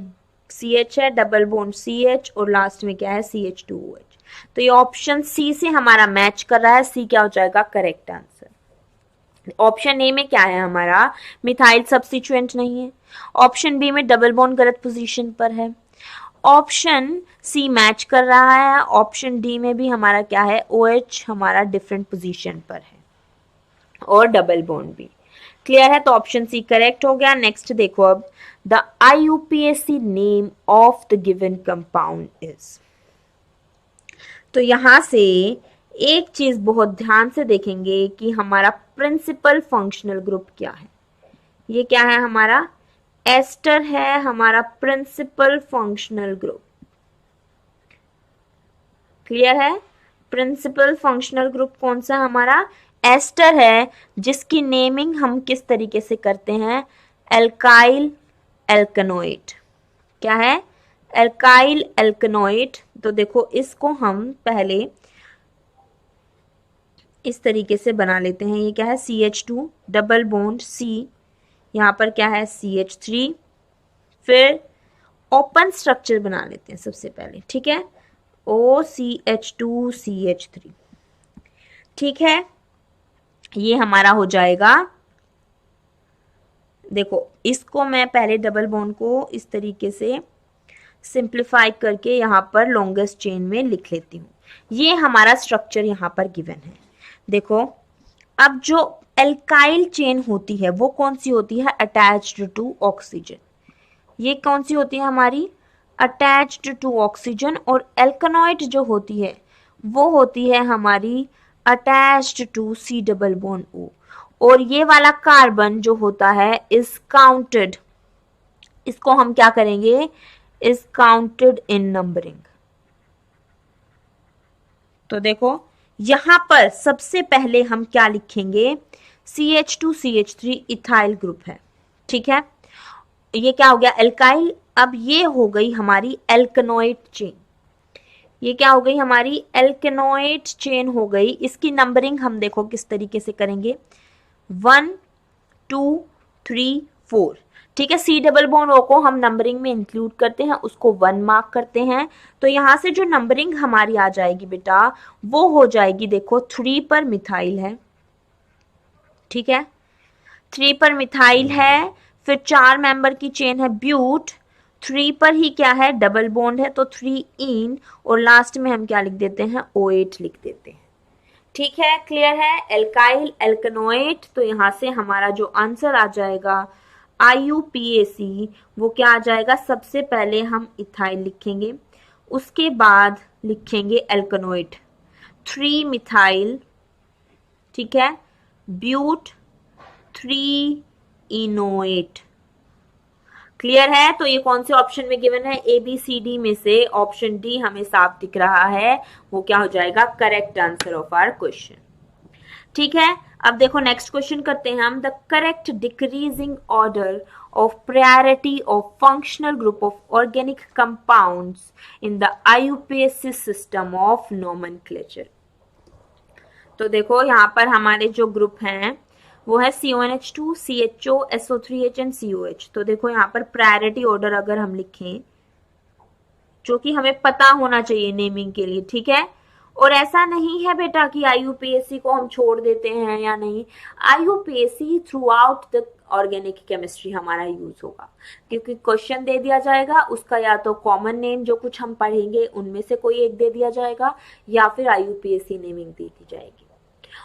Speaker 1: CH है, डबल बॉन्ड CH, और लास्ट में क्या है, CH2OH। तो ये ऑप्शन सी से हमारा मैच कर रहा है, सी क्या हो जाएगा, करेक्ट आंसर। ऑप्शन ए में क्या है हमारा, मिथाइल सब्स्टिट्यूएंट नहीं है। ऑप्शन बी में डबल बॉन्ड गलत पोजीशन पर है। ऑप्शन सी मैच कर रहा है। ऑप्शन डी में भी हमारा क्या है, OH हमारा डिफरेंट पोजीशन पर है, और डबल बॉन्ड भी। क्लियर है, तो ऑप्शन सी करेक्ट हो गया। नेक्स्ट देखो अब, the IUPAC name of the given compound is. तो यहां से एक चीज बहुत ध्यान से देखेंगे कि हमारा प्रिंसिपल फंक्शनल ग्रुप क्या है। ये क्या है हमारा, एस्टर है हमारा प्रिंसिपल फंक्शनल ग्रुप। क्लियर है, प्रिंसिपल फंक्शनल ग्रुप कौन सा हमारा, एस्टर है, जिसकी नेमिंग हम किस तरीके से करते हैं, एल्काइल एल्कनोइड। क्या है, एल्काइल एल्कनोइड। तो देखो इसको हम पहले इस तरीके से बना लेते हैं। ये क्या है, CH2 डबल बॉन्ड C, यहाँ पर क्या है CH3, फिर ओपन स्ट्रक्चर बना लेते हैं सबसे पहले। ठीक है, OCH2CH3। ठीक है, ये हमारा हो जाएगा। देखो इसको मैं पहले डबल बॉन्ड को इस तरीके से सिंप्लीफाई करके यहाँ पर लॉन्गेस्ट चेन में लिख लेती हूँ। ये हमारा स्ट्रक्चर यहाँ पर गिवन है। देखो अब जो एल्काइल चेन होती है वो कौन सी होती है, अटैच्ड टू ऑक्सीजन। ये कौन सी होती है हमारी, अटैच्ड टू ऑक्सीजन। और एल्कनोइड जो होती है वो होती है हमारी attached to C double bond O। और ये वाला कार्बन जो होता है इज काउंटेड, इसको हम क्या करेंगे, इज काउंटेड इन नंबरिंग। तो देखो यहां पर सबसे पहले हम क्या लिखेंगे, CH2CH3 इथाइल ग्रुप है। ठीक है, ये क्या हो गया, एल्काइल। अब ये हो गई हमारी एल्कनोइड चेन। ये क्या हो गई हमारी, एल्कनोइड चेन हो गई। इसकी नंबरिंग हम देखो किस तरीके से करेंगे, 1 2 3 4। ठीक है, C डबल बॉन्ड O को हम नंबरिंग में इंक्लूड करते हैं, उसको 1 मार्क करते हैं। तो यहां से जो नंबरिंग हमारी आ जाएगी बेटा वो हो जाएगी, देखो 3 पर मिथाइल है। ठीक है, 3 पर मिथाइल है, फिर 4 मेंबर की चेन है ब्यूट, 3 पर ही क्या है, डबल बॉन्ड है, तो 3 इन, और लास्ट में हम क्या लिख देते हैं, O8 लिख देते हैं। ठीक है, क्लियर है, एल्काइल एल्कनोइड। तो यहां से हमारा जो आंसर आ जाएगा IUPAC वो क्या आ जाएगा, सबसे पहले हम इथाइल लिखेंगे, उसके बाद लिखेंगे एल्कनोइड 3 मिथाइल, ठीक है, ब्यूट 3 इनोएट। क्लियर है, तो ये कौन से ऑप्शन में गिवन है, ABCD में से ऑप्शन डी हमें साफ दिख रहा है, वो क्या हो जाएगा, correct answer of our question. ठीक है, अब देखो नेक्स्ट क्वेश्चन करते हैं हम, the correct decreasing order of priority of functional group of organic compounds in the IUPAC system of nomenclature. तो देखो यहाँ पर हमारे जो ग्रुप हैं वो है CONH2, CHO, SO3H and COH। तो देखो यहाँ पर प्रायोरिटी ऑर्डर अगर हम लिखें, जो कि हमें पता होना चाहिए नेमिंग के लिए, ठीक है। और ऐसा नहीं है बेटा कि IUPAC को हम छोड़ देते हैं या नहीं, IUPAC through out the organic chemistry हमारा यूज होगा, क्योंकि क्वेश्चन दे दिया जाएगा, उसका या तो कॉमन नेम जो कुछ हम पढ़ेंगे उनमें से कोई एक दे दिया जाएगा, या फिर IUPAC नेमिंग दे दी जाएगी।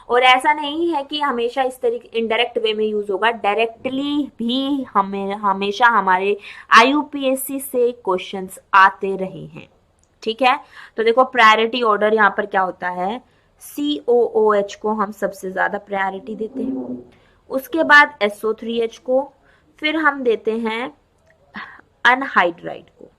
Speaker 1: और ऐसा नहीं है कि हमेशा इस तरीके इनडायरेक्ट वे में यूज होगा, डायरेक्टली भी हमें हमेशा हमारे IUPAC से क्वेश्चंस आते रहे हैं, ठीक है। तो देखो प्रायोरिटी ऑर्डर यहाँ पर क्या होता है, COOH को हम सबसे ज्यादा प्रायोरिटी देते हैं, उसके बाद SO3H को, फिर हम देते हैं अनहाइड्राइड को,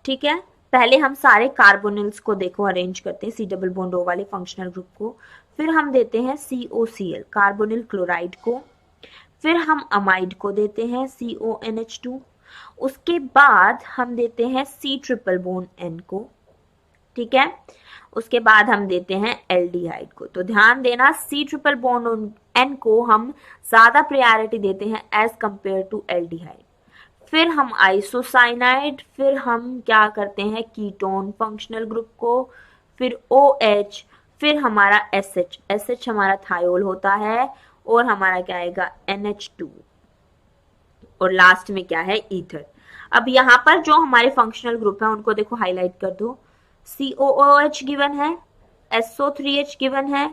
Speaker 1: ठीक है। पहले हम सारे कार्बोनिल्स को देखो अरेंज करते हैं, C डबल बॉन्ड O वाले फंक्शनल ग्रुप को, फिर हम देते हैं COCl कार्बोनिल क्लोराइड को, फिर हम अमाइड को देते हैं CONH2, उसके बाद हम देते हैं C ट्रिपल बॉन्ड N को, ठीक है। उसके बाद हम देते हैं एल्डिहाइड को। तो ध्यान देना C ट्रिपल बॉन्ड N को हम ज्यादा प्रायोरिटी देते हैं एज कंपेयर टू एल्डिहाइड। फिर हम आइसोसाइनाइड, फिर हम क्या करते हैं कीटोन फंक्शनल ग्रुप को, फिर OH, फिर हमारा SH हमारा थायोल होता है, और हमारा क्या आएगा NH2, और लास्ट में क्या है ईथर। अब यहाँ पर जो हमारे फंक्शनल ग्रुप है उनको देखो हाईलाइट कर दो, COOH गिवन है, SO3H गिवन है,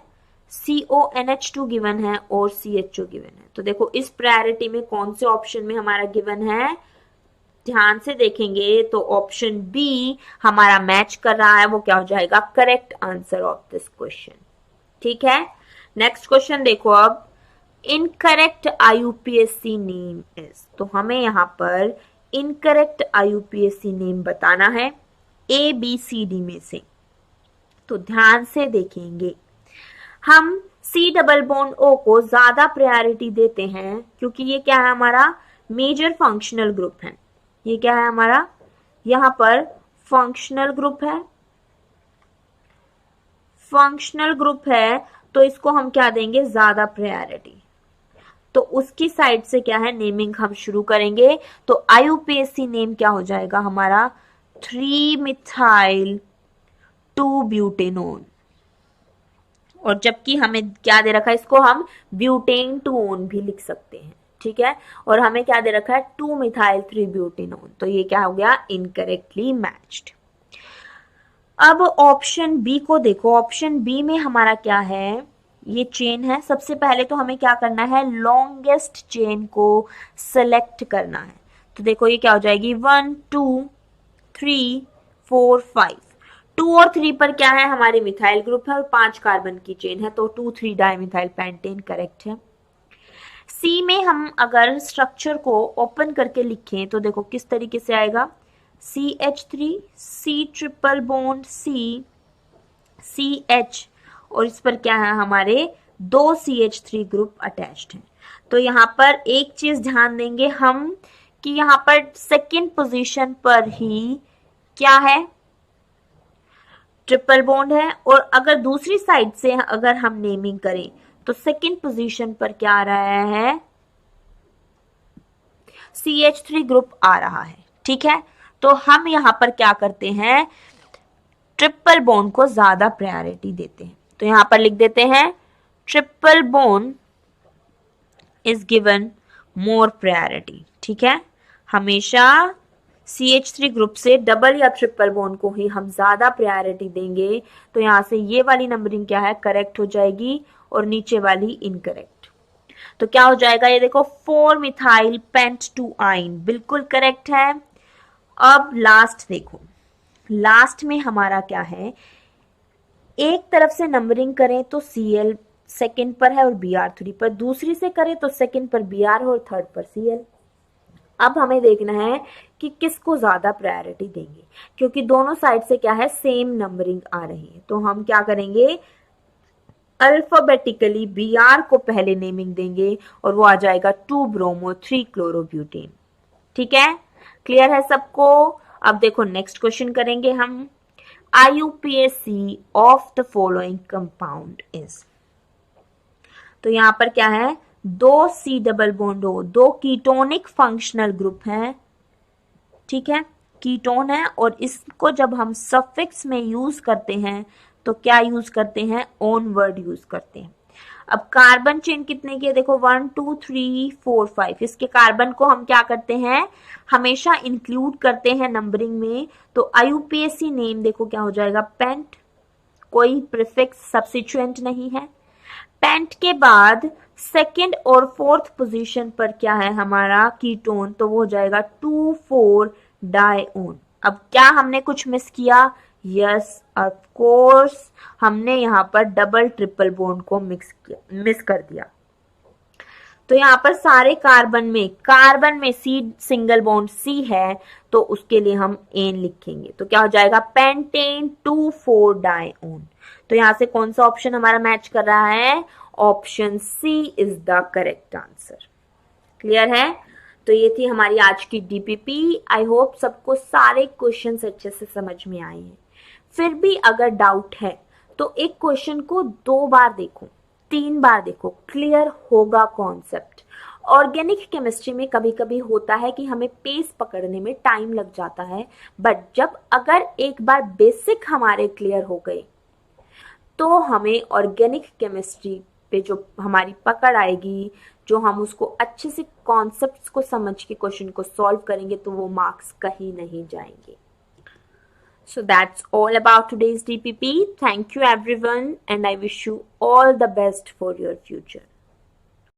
Speaker 1: CONH2 गिवन है, और CHO गिवन है। तो देखो इस प्रायोरिटी में कौन से ऑप्शन में हमारा गिवन है, ध्यान से देखेंगे तो ऑप्शन बी हमारा मैच कर रहा है, वो क्या हो जाएगा correct answer of this question, ठीक है। नेक्स्ट क्वेश्चन देखो अब, इनकरेक्ट IUPAC नेम इज, तो हमें यहाँ पर इनकरेक्ट IUPAC नेम बताना है ABCD में से। तो ध्यान से देखेंगे, हम C डबल बॉन्ड O को ज्यादा प्रायोरिटी देते हैं, क्योंकि ये क्या है हमारा मेजर फंक्शनल ग्रुप है। ये क्या है हमारा, यहाँ पर फंक्शनल ग्रुप है, फंक्शनल ग्रुप है, तो इसको हम क्या देंगे ज्यादा प्रायोरिटी। तो उसकी साइड से क्या है नेमिंग हम शुरू करेंगे। तो IUPAC नेम क्या हो जाएगा हमारा 3-मिथाइल 2-ब्यूटेनोन, और जबकि हमें क्या दे रखा है, इसको हम ब्यूटेन 2-ओन भी लिख सकते हैं, ठीक है। और हमें क्या दे रखा है 2-मिथाइल 3-ब्यूटेनोन, तो ये क्या हो गया इनकरेक्टली मैच्ड। अब ऑप्शन बी को देखो, ऑप्शन बी में हमारा क्या है, ये चेन है। सबसे पहले तो हमें क्या करना है, लॉन्गेस्ट चेन को सेलेक्ट करना है। तो देखो ये क्या हो जाएगी 1 2 3 4 5, 2 और 3 पर क्या है हमारी मिथाइल ग्रुप है और 5 कार्बन की चेन है, तो 2,3 डाइमिथाइल पेंटेन करेक्ट है। सी में हम अगर स्ट्रक्चर को ओपन करके लिखें तो देखो किस तरीके से आएगा, CH3 C triple bond C CH, और इस पर क्या है हमारे 2 CH3 ग्रुप अटैच्ड हैं। तो यहाँ पर एक चीज ध्यान देंगे हम कि यहाँ पर सेकेंड पोजीशन पर ही क्या है ट्रिपल बॉन्ड है, और अगर दूसरी साइड से अगर हम नेमिंग करें तो सेकेंड पोजीशन पर क्या आ रहा है CH3 ग्रुप आ रहा है, ठीक है। तो हम यहां पर क्या करते हैं ट्रिपल बॉन्ड को ज्यादा प्रायोरिटी देते हैं। तो यहां पर लिख देते हैं triple bond is given more priority, ठीक है। हमेशा CH3 ग्रुप से डबल या ट्रिपल बॉन्ड को ही हम ज्यादा प्रायोरिटी देंगे। तो यहां से ये वाली नंबरिंग क्या है करेक्ट हो जाएगी और नीचे वाली इनकरेक्ट। तो क्या हो जाएगा ये देखो 4-मिथाइल पेंट 2-आइन बिल्कुल करेक्ट है। अब लास्ट देखो, लास्ट में हमारा क्या है, एक तरफ से नंबरिंग करें तो Cl सेकंड पर है और Br3 पर, दूसरी से करें तो सेकंड पर Br और थर्ड पर Cl। अब हमें देखना है कि किसको ज्यादा प्रायोरिटी देंगे, क्योंकि दोनों साइड से क्या है सेम नंबरिंग आ रही है। तो हम क्या करेंगे अल्फाबेटिकली Br को पहले नेमिंग देंगे और वो आ जाएगा 2-ब्रोमो 3-क्लोरोब्यूटेन, ठीक है। क्लियर है सबको। अब देखो नेक्स्ट क्वेश्चन करेंगे हम, IUPAC of the following compound is. तो यहाँ पर क्या है, 2 C double bond O, 2 ketonic functional group है, ठीक है, कीटोन है, और इसको जब हम सफिक्स में यूज करते हैं तो क्या यूज करते हैं, ओन वर्ड यूज करते हैं। अब कार्बन चेन कितने की है, देखो 1 2 3 4 5, इसके कार्बन को हम क्या करते हैं, हमेशा इंक्लूड करते हैं नंबरिंग में। तो IUPAC नेम देखो क्या हो जाएगा, पेंट, कोई प्रीफिक्स सब्स्टिट्यूएंट नहीं है। पेंट के बाद सेकंड और फोर्थ पोजीशन पर क्या है हमारा कीटोन, तो वो हो जाएगा 2,4 डाइओन। अब क्या हमने कुछ मिस किया, यस ऑफ कोर्स, हमने यहाँ पर डबल ट्रिपल बॉन्ड को मिस कर दिया। तो यहाँ पर सारे कार्बन में सी सिंगल बॉन्ड सी है, तो उसके लिए हम एन लिखेंगे, तो क्या हो जाएगा, पेंटेन 2,4 डाइओन। तो यहाँ से कौन सा ऑप्शन हमारा मैच कर रहा है, option C is the correct answer. Clear है। तो ये थी हमारी आज की डीपीपी। आई होप सबको सारे क्वेश्चंस अच्छे से समझ में आए हैं। फिर भी अगर डाउट है तो एक क्वेश्चन को 2 बार देखो, 3 बार देखो, क्लियर होगा कॉन्सेप्ट। ऑर्गेनिक केमिस्ट्री में कभी कभी होता है कि हमें पेस पकड़ने में टाइम लग जाता है, बट जब अगर एक बार बेसिक हमारे क्लियर हो गए तो हमें ऑर्गेनिक केमिस्ट्री पे जो हमारी पकड़ आएगी, जो हम उसको अच्छे से कॉन्सेप्ट्स को समझ के क्वेश्चन को सॉल्व करेंगे, तो वो मार्क्स कहीं नहीं जाएंगे। So that's all about today's DPP. Thank you everyone, and I wish you all the best for your future.